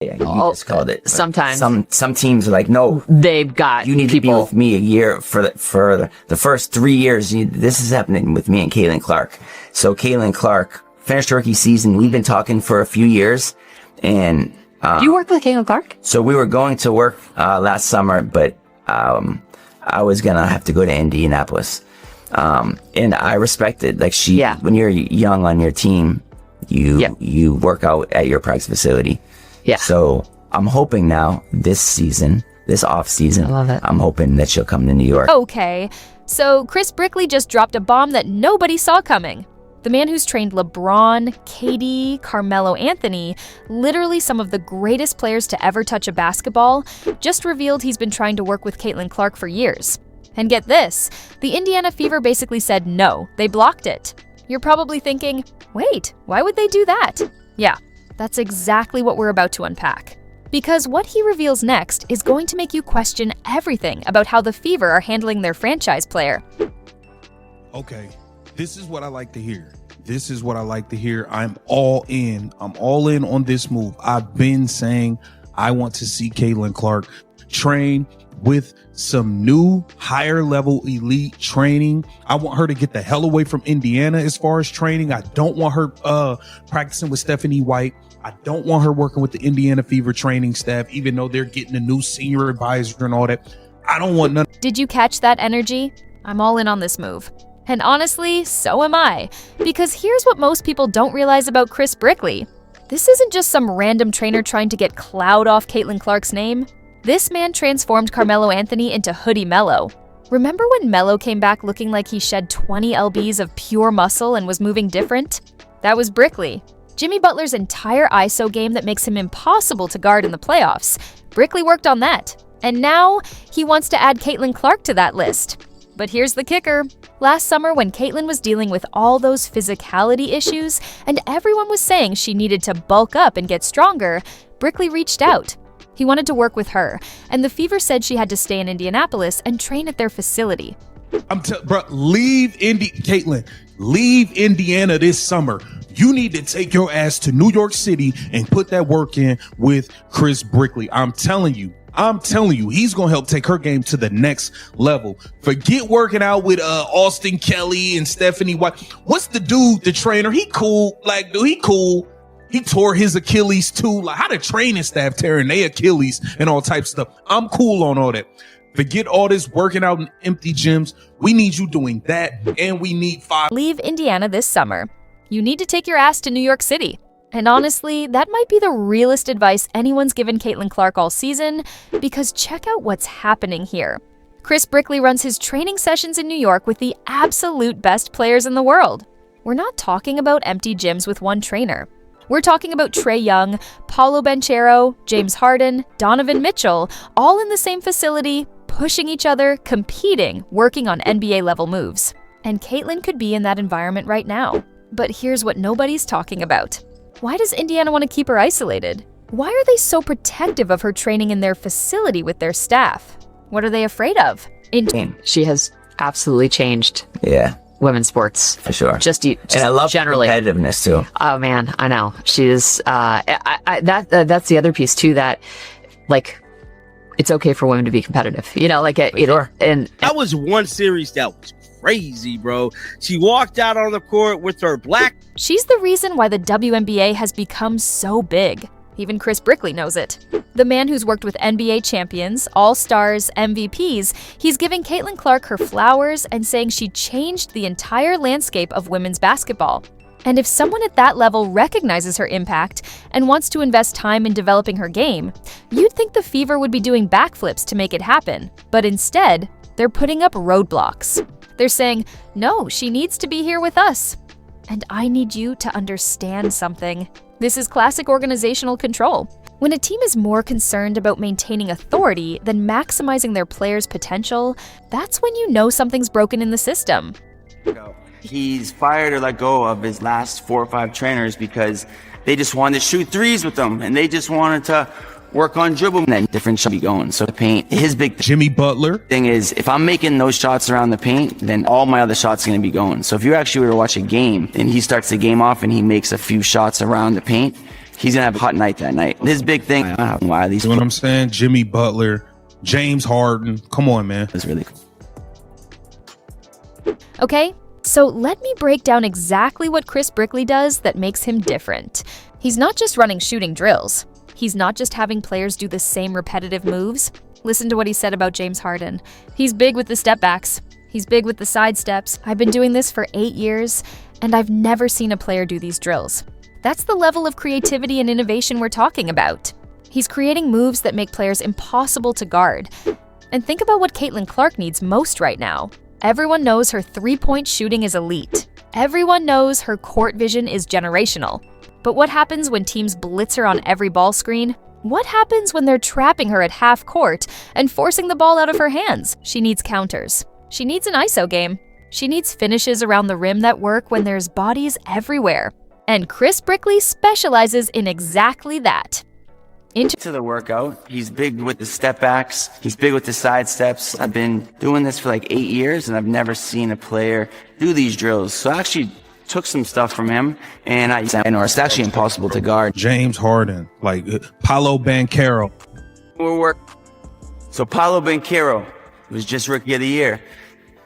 Yeah, you just called it. Sometimes some teams are like, no, they've got you need to be with me a year for the first 3 years. This is happening with me and Caitlin Clark. So Caitlin Clark finished rookie season. We've been talking for a few years, and you worked with Caitlin Clark. So we were going to work last summer, but I was gonna have to go to Indianapolis, and I respected when you're young on your team, you work out at your practice facility. Yeah. So I'm hoping now this off season, I love it. I'm hoping that she'll come to New York. Okay, so Chris Brickley just dropped a bomb that nobody saw coming. The man who's trained LeBron, KD, Carmelo Anthony, literally some of the greatest players to ever touch a basketball, just revealed he's been trying to work with Caitlin Clark for years. And get this, the Indiana Fever basically said no, they blocked it. You're probably thinking, wait, why would they do that? Yeah, that's exactly what we're about to unpack. Because what he reveals next is going to make you question everything about how the Fever are handling their franchise player. Okay, this is what I like to hear. I'm all in. I'm all in on this move. I've been saying I want to see Caitlin Clark train with some new higher level elite training. I want her to get the hell away from Indiana as far as training. I don't want her practicing with Stephanie White. I don't want her working with the Indiana Fever training staff, even though they're getting a new senior advisor and all that. I don't want none. Did you catch that energy? I'm all in on this move. And honestly, so am I. Because here's what most people don't realize about Chris Brickley. This isn't just some random trainer trying to get clout off Caitlin Clark's name. This man transformed Carmelo Anthony into Hoodie Melo. Remember when Melo came back looking like he shed 20 lbs of pure muscle and was moving different? That was Brickley. Jimmy Butler's entire ISO game that makes him impossible to guard in the playoffs. Brickley worked on that. And now, he wants to add Caitlin Clark to that list. But here's the kicker. Last summer, when Caitlin was dealing with all those physicality issues, and everyone was saying she needed to bulk up and get stronger, Brickley reached out. He wanted to work with her, and the Fever said she had to stay in Indianapolis and train at their facility. Caitlin, leave Indiana this summer. You need to take your ass to New York City and put that work in with Chris Brickley. I'm telling you, he's going to help take her game to the next level. Forget working out with Austin Kelly and Stephanie White. What's the dude, the trainer? He cool. He cool. He tore his Achilles too. Like, how the training staff tearing their Achilles and all types of stuff. I'm cool on all that. Forget all this working out in empty gyms. We need you doing that, and we need 5. Leave Indiana this summer. You need to take your ass to New York City. And honestly, that might be the realest advice anyone's given Caitlin Clark all season, because check out what's happening here. Chris Brickley runs his training sessions in New York with the absolute best players in the world. We're not talking about empty gyms with one trainer. We're talking about Trae Young, Paolo Banchero, James Harden, Donovan Mitchell, all in the same facility, pushing each other, competing, working on NBA-level moves. And Caitlin could be in that environment right now. But here's what nobody's talking about. Why does Indiana want to keep her isolated? Why are they so protective of her training in their facility with their staff? What are they afraid of? She has absolutely changed. Yeah. Women's sports. For sure. Just and I love generally competitiveness too. Oh man, I know. She is, that's the other piece too, that like, it's okay for women to be competitive, Sure. And that was one series that was crazy, bro. She walked out on the court with her black. She's the reason why the WNBA has become so big. Even Chris Brickley knows it. The man who's worked with NBA champions, all-stars, MVPs, he's giving Caitlin Clark her flowers and saying she changed the entire landscape of women's basketball. And if someone at that level recognizes her impact and wants to invest time in developing her game, you'd think the Fever would be doing backflips to make it happen. But instead, they're putting up roadblocks. They're saying, no, she needs to be here with us. And I need you to understand something. This is classic organizational control. When a team is more concerned about maintaining authority than maximizing their players' potential, that's when you know something's broken in the system. He's fired or let go of his last 4 or 5 trainers because they just wanted to shoot threes with them, and they just wanted to work on dribble, and then different shots be going. So the paint, his big Jimmy Butler thing is, if I'm making those shots around the paint, then all my other shots are going to be going. So if you actually were to watch a game and he starts the game off and he makes a few shots around the paint, he's going to have a hot night that night. His big thing, I don't know why these. You know what I'm saying? Jimmy Butler, James Harden. Come on, man. It's really cool. Okay, so let me break down exactly what Chris Brickley does that makes him different. He's not just running shooting drills. He's not just having players do the same repetitive moves. Listen to what he said about James Harden. He's big with the step backs. He's big with the side steps. I've been doing this for 8 years, and I've never seen a player do these drills. That's the level of creativity and innovation we're talking about. He's creating moves that make players impossible to guard. And think about what Caitlin Clark needs most right now. Everyone knows her three-point shooting is elite. Everyone knows her court vision is generational. But what happens when teams blitz her on every ball screen? What happens when they're trapping her at half court and forcing the ball out of her hands? She needs counters. She needs an ISO game. She needs finishes around the rim that work when there's bodies everywhere. And Chris Brickley specializes in exactly that. To the workout, he's big with the step backs. He's big with the side steps. I've been doing this for like 8 years, and I've never seen a player do these drills. So I actually took some stuff from him, and it's actually impossible to guard. James Harden, like Paolo Banchero. So Paolo Banchero was just Rookie of the Year.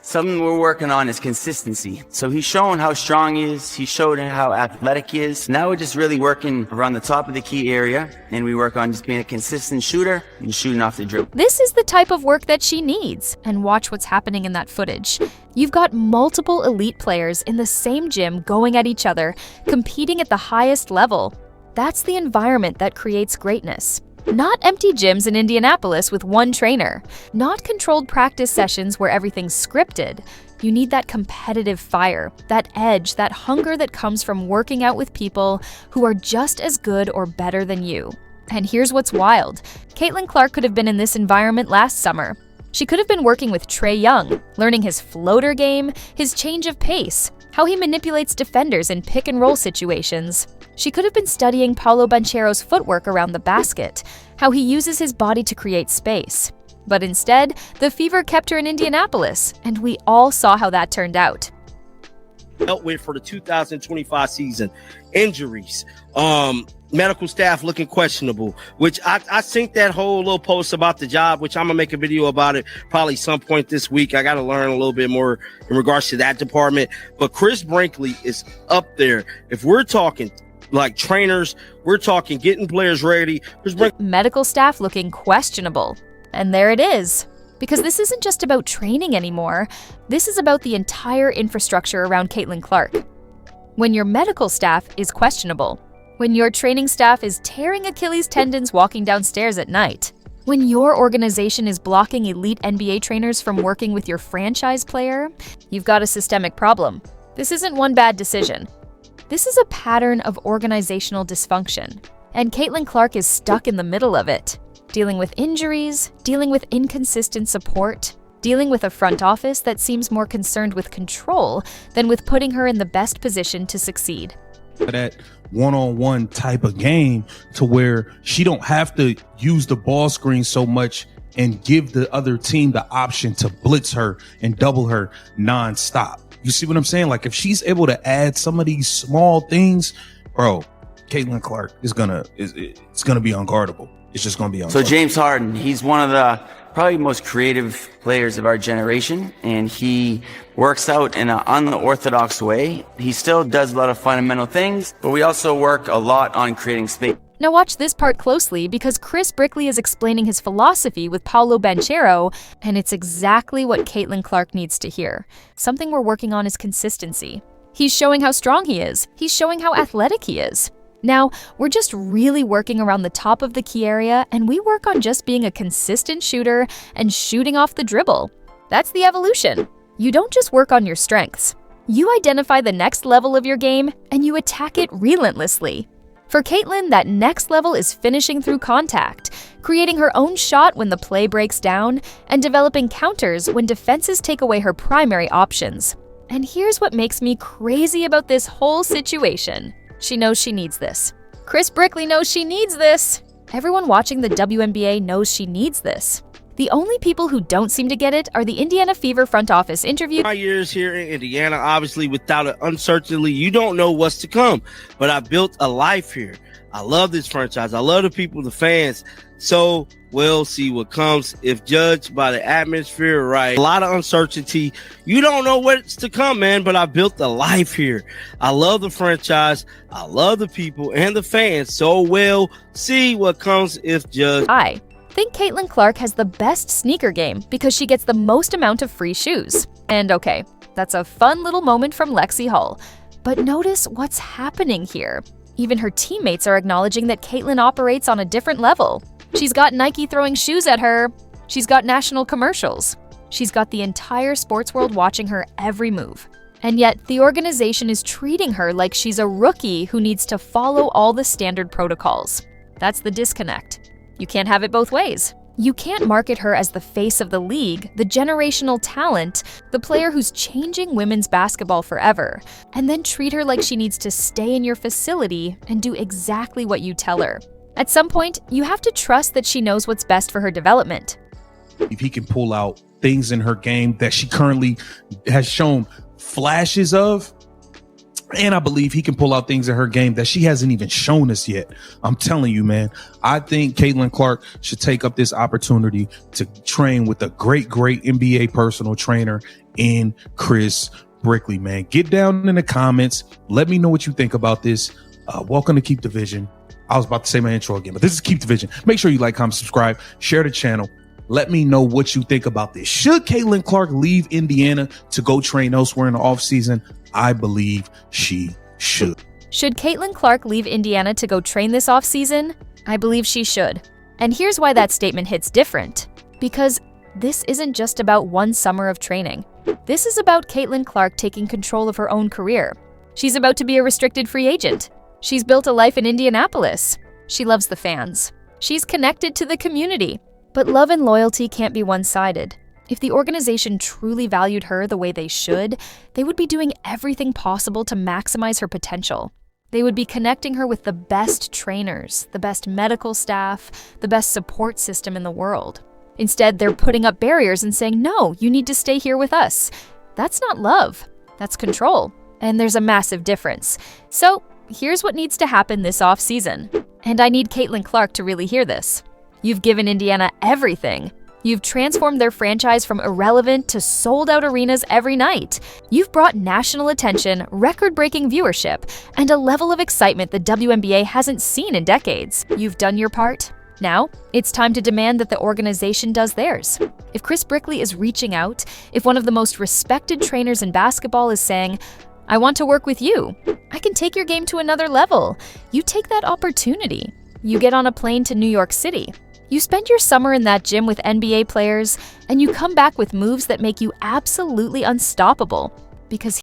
Something we're working on is consistency. So he's showing how strong he is. He showed how athletic he is. Now we're just really working around the top of the key area, and we work on just being a consistent shooter and shooting off the dribble. This is the type of work that she needs. And watch what's happening in that footage. You've got multiple elite players in the same gym going at each other, competing at the highest level. That's the environment that creates greatness. Not empty gyms in Indianapolis with one trainer. Not controlled practice sessions where everything's scripted. You need that competitive fire, that edge, that hunger that comes from working out with people who are just as good or better than you. And here's what's wild. Caitlin Clark could have been in this environment last summer. She could have been working with Trae Young, learning his floater game, his change of pace, how he manipulates defenders in pick-and-roll situations. She could have been studying Paolo Banchero's footwork around the basket, how he uses his body to create space. But instead, the fever kept her in Indianapolis, and we all saw how that turned out. Dealt with for the 2025 season, injuries, medical staff looking questionable, which I think that whole little post about the job, which I'm gonna make a video about it probably some point this week. I got to learn a little bit more in regards to that department. But Chris Brinkley is up there. If we're talking like trainers, we're talking getting players ready. Medical staff looking questionable. And there it is. Because this isn't just about training anymore. This is about the entire infrastructure around Caitlin Clark. When your medical staff is questionable, when your training staff is tearing Achilles tendons walking downstairs at night, when your organization is blocking elite NBA trainers from working with your franchise player, you've got a systemic problem. This isn't one bad decision. This is a pattern of organizational dysfunction. And Caitlin Clark is stuck in the middle of it, dealing with injuries, dealing with inconsistent support, dealing with a front office that seems more concerned with control than with putting her in the best position to succeed. That one-on-one type of game to where she don't have to use the ball screen so much and give the other team the option to blitz her and double her nonstop. You see what I'm saying? Like if she's able to add some of these small things, bro, Caitlin Clark it's gonna be unguardable. It's just gonna be unguardable. So James Harden, he's one of the probably most creative players of our generation, and he works out in an unorthodox way. He still does a lot of fundamental things, but we also work a lot on creating space. Now watch this part closely because Chris Brickley is explaining his philosophy with Paolo Banchero, and it's exactly what Caitlin Clark needs to hear. Something we're working on is consistency. He's showing how strong he is. He's showing how athletic he is. Now, we're just really working around the top of the key area, and we work on just being a consistent shooter and shooting off the dribble. That's the evolution. You don't just work on your strengths. You identify the next level of your game, and you attack it relentlessly. For Caitlin, that next level is finishing through contact, creating her own shot when the play breaks down, and developing counters when defenses take away her primary options. And here's what makes me crazy about this whole situation. She knows she needs this. Chris Brickley knows she needs this. Everyone watching the WNBA knows she needs this. The only people who don't seem to get it are the Indiana Fever front office interview. My years here in Indiana, obviously without it, uncertainty, you don't know what's to come. But I built a life here. I love this franchise. I love the people, the fans. So we'll see what comes. If judged by the atmosphere, right? A lot of uncertainty. You don't know what's to come, man. But I built a life here. I love the franchise. I love the people and the fans. So we'll see what comes if judged. I think Caitlin Clark has the best sneaker game because she gets the most amount of free shoes. And okay, that's a fun little moment from Lexi Hull. But notice what's happening here. Even her teammates are acknowledging that Caitlin operates on a different level. She's got Nike throwing shoes at her. She's got national commercials. She's got the entire sports world watching her every move. And yet, the organization is treating her like she's a rookie who needs to follow all the standard protocols. That's the disconnect. You can't have it both ways. You can't market her as the face of the league, the generational talent, the player who's changing women's basketball forever, and then treat her like she needs to stay in your facility and do exactly what you tell her. At some point, you have to trust that she knows what's best for her development. If he can pull out things in her game that she currently has shown flashes of, and I believe he can pull out things in her game that she hasn't even shown us yet. I'm telling you, man, I think Caitlin Clark should take up this opportunity to train with a great NBA personal trainer in Chris Brickley, man. Get down in the comments. Let me know what you think about this. Welcome to Keep the Vision. I was about to say my intro again, but this is Keep the Vision. Make sure you like, comment, subscribe, share the channel. Let me know what you think about this. Should Caitlin Clark leave Indiana to go train elsewhere in the offseason? I believe she should. Should Caitlin Clark leave Indiana to go train this offseason? I believe she should. And here's why that statement hits different. Because this isn't just about one summer of training. This is about Caitlin Clark taking control of her own career. She's about to be a restricted free agent. She's built a life in Indianapolis. She loves the fans. She's connected to the community. But love and loyalty can't be one-sided. If the organization truly valued her the way they should, they would be doing everything possible to maximize her potential. They would be connecting her with the best trainers, the best medical staff, the best support system in the world. Instead, they're putting up barriers and saying, no, you need to stay here with us. That's not love. That's control. And there's a massive difference. So here's what needs to happen this offseason. And I need Caitlin Clark to really hear this. You've given Indiana everything. You've transformed their franchise from irrelevant to sold-out arenas every night. You've brought national attention, record-breaking viewership, and a level of excitement the WNBA hasn't seen in decades. You've done your part. Now, it's time to demand that the organization does theirs. If Chris Brickley is reaching out, if one of the most respected trainers in basketball is saying, I want to work with you, I can take your game to another level, you take that opportunity. You get on a plane to New York City. You spend your summer in that gym with NBA players, and you come back with moves that make you absolutely unstoppable. Because